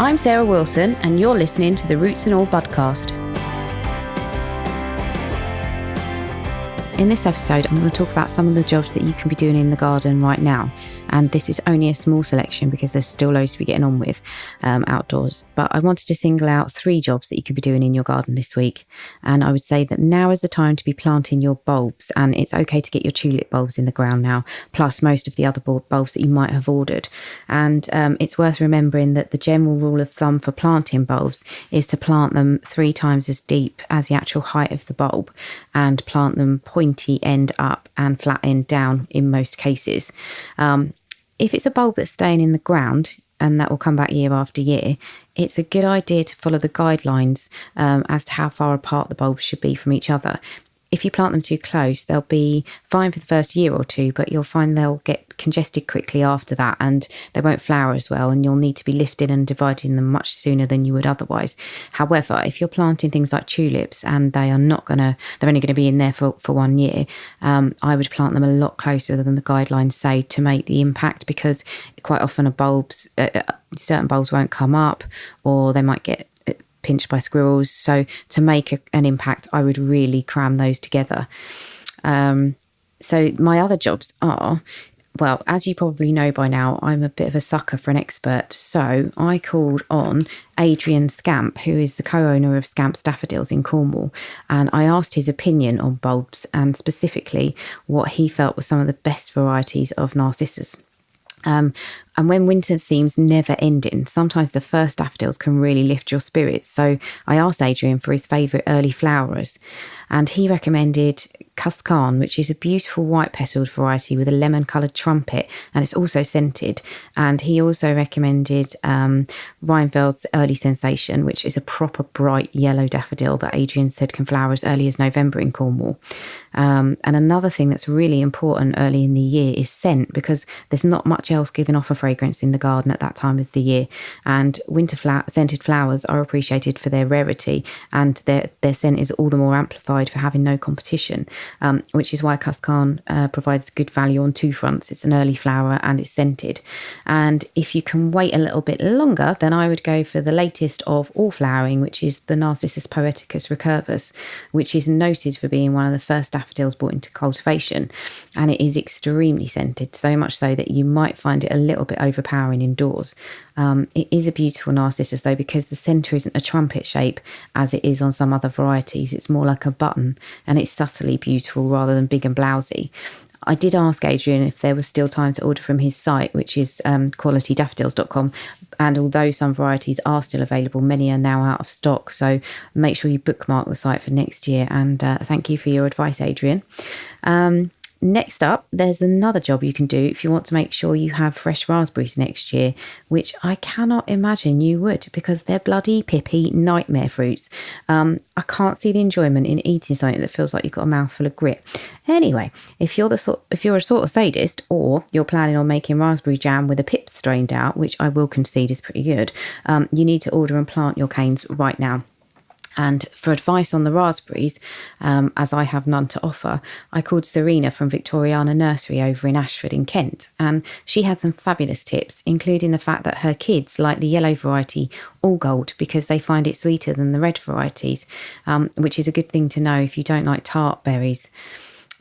I'm Sarah Wilson, and you're listening to the Roots and All Budcast. In this episode, I'm going to talk about some of the jobs that you can be doing in the garden right now. And this is only a small selection because there's still loads to be getting on with outdoors. But I wanted to single out 3 jobs that you could be doing in your garden this week. And I would say that now is the time to be planting your bulbs. And it's okay to get your tulip bulbs in the ground now, plus most of the other bulbs that you might have ordered. And it's worth remembering that the general rule of thumb for planting bulbs is to plant them 3 times as deep as the actual height of the bulb, and plant them pointy end up and flat end down in most cases. If it's a bulb that's staying in the ground, and that will come back year after year, it's a good idea to follow the guidelines as to how far apart the bulbs should be from each other. If you plant them too close, they'll be fine for the first year or 2, but you'll find they'll get congested quickly after that, and they won't flower as well, and you'll need to be lifting and dividing them much sooner than you would otherwise. However, if you're planting things like tulips and they're only going to be in there for 1 year, I would plant them a lot closer than the guidelines say to make the impact, because quite often certain bulbs won't come up, or they might get pinched by squirrels. So to make an impact, I would really cram those together. So my other jobs are, well, as you probably know by now, I'm a bit of a sucker for an expert. So I called on Adrian Scamp, who is the co-owner of Scamp's Daffodils in Cornwall, and I asked his opinion on bulbs, and specifically what he felt were some of the best varieties of narcissus. And when winter seems never ending, sometimes the first daffodils can really lift your spirits. So I asked Adrian for his favourite early flowerers, and he recommended Cuscan, which is a beautiful white petalled variety with a lemon coloured trumpet, and it's also scented. And he also recommended Reinfeld's Early Sensation, which is a proper bright yellow daffodil that Adrian said can flower as early as November in Cornwall. And another thing that's really important early in the year is scent, because there's not much else giving off a fragrance in the garden at that time of the year. And winter scented flowers are appreciated for their rarity, and their scent is all the more amplified for having no competition, which is why Cuscan provides good value on 2 fronts. It's an early flower and it's scented. And if you can wait a little bit longer, then I would go for the latest of all flowering, which is the Narcissus poeticus recurvus, which is noted for being one of the first daffodils brought into cultivation. And it is extremely scented, so much so that you might find it a little bit overpowering indoors. It is a beautiful narcissus though, because the centre isn't a trumpet shape as it is on some other varieties. It's more like a button, and it's subtly beautiful rather than big and blousy. I did ask Adrian if there was still time to order from his site, which is qualitydaffodils.com, and although some varieties are still available, many are now out of stock, so make sure you bookmark the site for next year. And thank you for your advice, Adrian. Next up, there's another job you can do if you want to make sure you have fresh raspberries next year, which I cannot imagine you would, because they're bloody pippy nightmare fruits. I can't see the enjoyment in eating something that feels like you've got a mouthful of grit. Anyway, if you're a sort of sadist, or you're planning on making raspberry jam with the pips strained out, which I will concede is pretty good, you need to order and plant your canes right now. And for advice on the raspberries, as I have none to offer, I called Serena from Victoriana Nursery over in Ashford in Kent, and she had some fabulous tips, including the fact that her kids like the yellow variety all gold because they find it sweeter than the red varieties, which is a good thing to know if you don't like tart berries.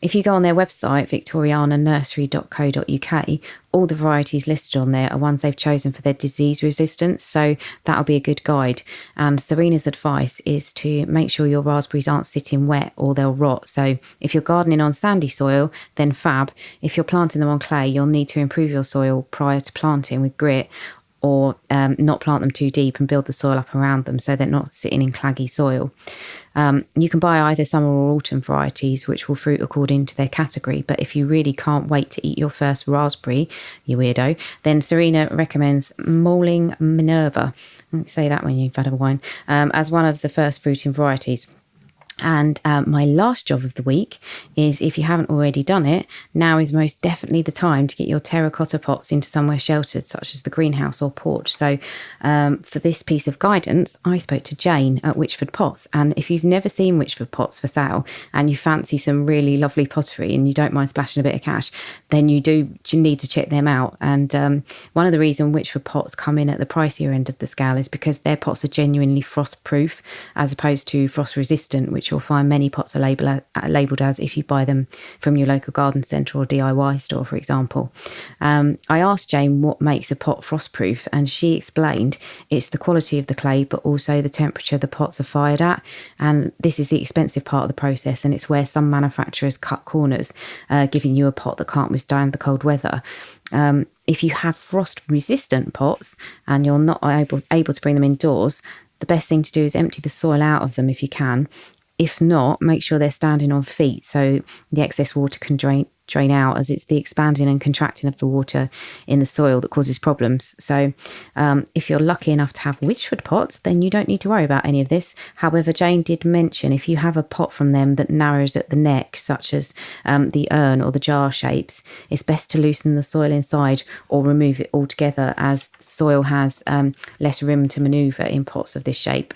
If you go on their website, victoriananursery.co.uk, all the varieties listed on there are ones they've chosen for their disease resistance, so that'll be a good guide. And Serena's advice is to make sure your raspberries aren't sitting wet or they'll rot. So if you're gardening on sandy soil, then fab. If you're planting them on clay, you'll need to improve your soil prior to planting with grit, or not plant them too deep and build the soil up around them so they're not sitting in claggy soil. You can buy either summer or autumn varieties, which will fruit according to their category. But if you really can't wait to eat your first raspberry, you weirdo, then Serena recommends Malling Minerva. Say that when you've had a wine, as one of the first fruiting varieties. And my last job of the week is, if you haven't already done it, now is most definitely the time to get your terracotta pots into somewhere sheltered, such as the greenhouse or porch. So for this piece of guidance, I spoke to Jane at Witchford Pots. And if you've never seen Witchford Pots for sale and you fancy some really lovely pottery and you don't mind splashing a bit of cash, then you need to check them out. And one of the reasons Witchford Pots come in at the pricier end of the scale is because their pots are genuinely frost proof as opposed to frost resistant, which you'll find many pots are labelled as if you buy them from your local garden centre or DIY store, for example. I asked Jane what makes a pot frostproof, and she explained it's the quality of the clay, but also the temperature the pots are fired at. And this is the expensive part of the process, and it's where some manufacturers cut corners, giving you a pot that can't withstand the cold weather. If you have frost resistant pots and you're not able to bring them indoors, the best thing to do is empty the soil out of them if you can. If not, make sure they're standing on feet so the excess water can drain out, as it's the expanding and contracting of the water in the soil that causes problems. So if you're lucky enough to have Witchford pots, then you don't need to worry about any of this. However, Jane did mention if you have a pot from them that narrows at the neck, such as the urn or the jar shapes, it's best to loosen the soil inside or remove it altogether, as the soil has less room to manoeuvre in pots of this shape.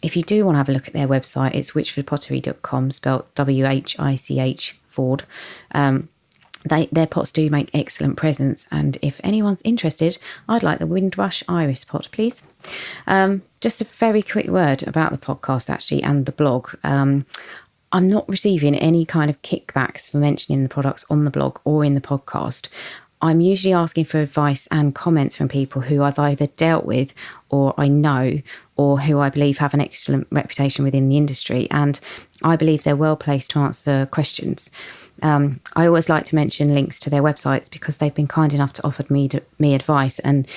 If you do want to have a look at their website, it's witchfordpottery.com, spelled WHICH Ford. Their pots do make excellent presents, and if anyone's interested, I'd like the Windrush Iris pot, please. Just a very quick word about the podcast, actually, and the blog. I'm not receiving any kind of kickbacks for mentioning the products on the blog or in the podcast. I'm usually asking for advice and comments from people who I've either dealt with or I know, or who I believe have an excellent reputation within the industry, and I believe they're well placed to answer questions. I always like to mention links to their websites because they've been kind enough to offer me advice, and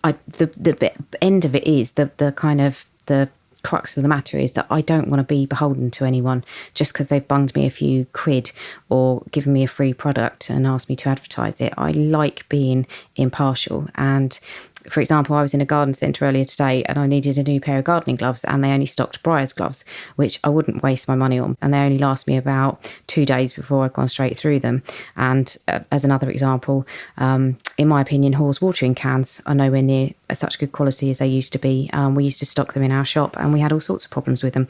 the end of it is the kind of the crux of the matter is that I don't want to be beholden to anyone just because they've bunged me a few quid or given me a free product and asked me to advertise it. I like being impartial, and for example, I was in a garden centre earlier today and I needed a new pair of gardening gloves, and they only stocked Briar's gloves, which I wouldn't waste my money on, and they only last me about 2 days before I've gone straight through them. And as another example, in my opinion, Hall's watering cans are nowhere near such good quality as they used to be. We used to stock them in our shop and we had all sorts of problems with them,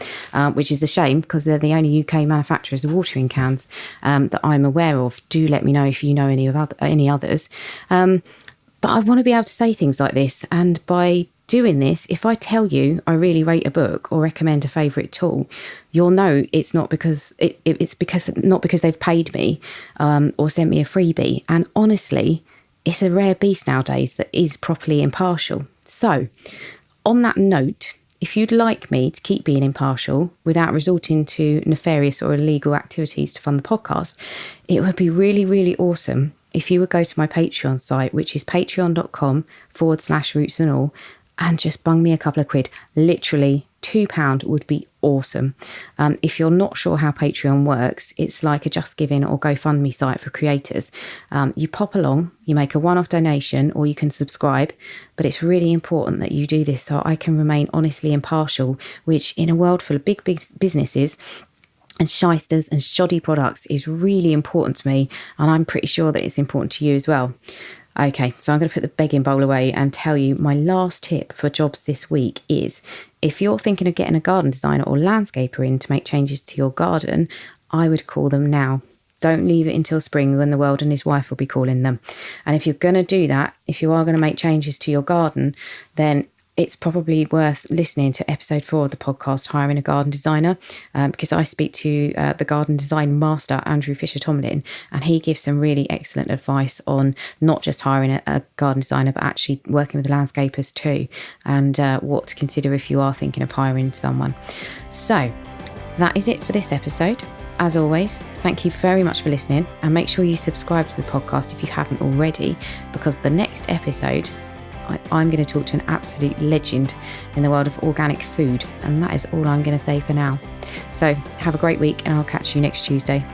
which is a shame because they're the only UK manufacturers of watering cans that I'm aware of. Do let me know if you know any others. But I want to be able to say things like this, and by doing this, if I tell you I really rate a book or recommend a favourite tool, you'll know it's not because not because they've paid me or sent me a freebie. And honestly, it's a rare beast nowadays that is properly impartial. So, on that note, if you'd like me to keep being impartial without resorting to nefarious or illegal activities to fund the podcast, it would be really, really awesome if you would go to my Patreon site, which is patreon.com/roots and all, and just bung me a couple of quid. Literally £2 would be awesome. If you're not sure how Patreon works, it's like a Just Giving or GoFundMe site for creators. You pop along, you make a one-off donation, or you can subscribe, but it's really important that you do this so I can remain honestly impartial, which in a world full of big businesses and shysters and shoddy products is really important to me, and I'm pretty sure that it's important to you as well. Okay, so I'm going to put the begging bowl away and tell you my last tip for jobs this week is, if you're thinking of getting a garden designer or landscaper in to make changes to your garden, I would call them now. Don't leave it until spring when the world and his wife will be calling them. And if you're going to do that, if you are going to make changes to your garden, then it's probably worth listening to episode 4 of the podcast, Hiring a Garden Designer, because I speak to the garden design master, Andrew Fisher-Tomlin, and he gives some really excellent advice on not just hiring a garden designer, but actually working with the landscapers too, and what to consider if you are thinking of hiring someone. So that is it for this episode. As always, thank you very much for listening, and make sure you subscribe to the podcast if you haven't already, because the next episode I'm going to talk to an absolute legend in the world of organic food, and that is all I'm going to say for now. So have a great week, and I'll catch you next Tuesday.